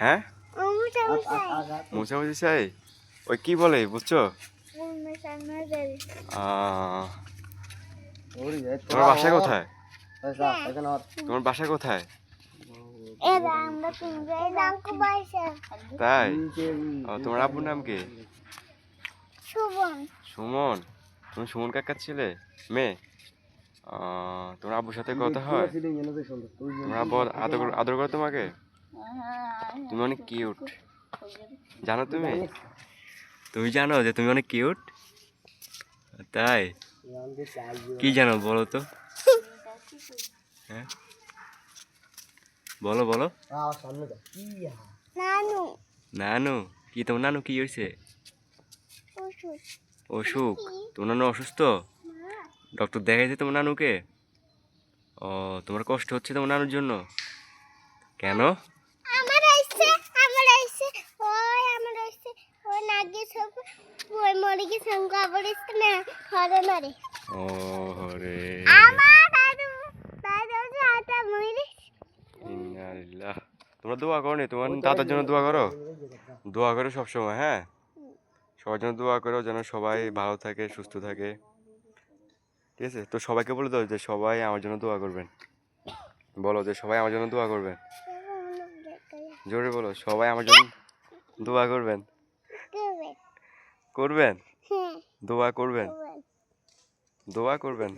হ্যাঁ মোছামুছি চাই ওই কি বলে বুঝছো তোমার বাসা কোথায় তোমার বাসা কোথায় তাই তোমার আব্বুর নাম কি সুমন তুমি সুমন কাকার ছেলে মেয়ে তোমার আব্বুর সাথে কথা হয় তোমার আব্বু আদর করে তোমাকে তুমি অনেক কিউট জানো তুমি তুমি জানো যে তুমি অনেক কিউট তাই কি জানো বলো তো হ্যাঁ বলো বলো নানু কি তোমার নানু কি হয়েছে অসুখ তোমার নানু অসুস্থ ডক্টর দেখাইছে তোমার নানুকে ও তোমার কষ্ট হচ্ছে তোমার নানুর জন্য কেন ও হরে তোমরা দোয়া করো নি তোমার দাদার জন্য দোয়া করো সবসময় হ্যাঁ সবার জন্য দোয়া করো যেন সবাই ভালো থাকে সুস্থ থাকে ঠিক আছে তো সবাইকে বলে দাও যে সবাই আমার জন্য দোয়া করবেন বলো যে সবাই আমার জন্য দোয়া করবেন জোরে বলো সবাই আমার জন্য দোয়া করবেন করবেন দোয়া করবেন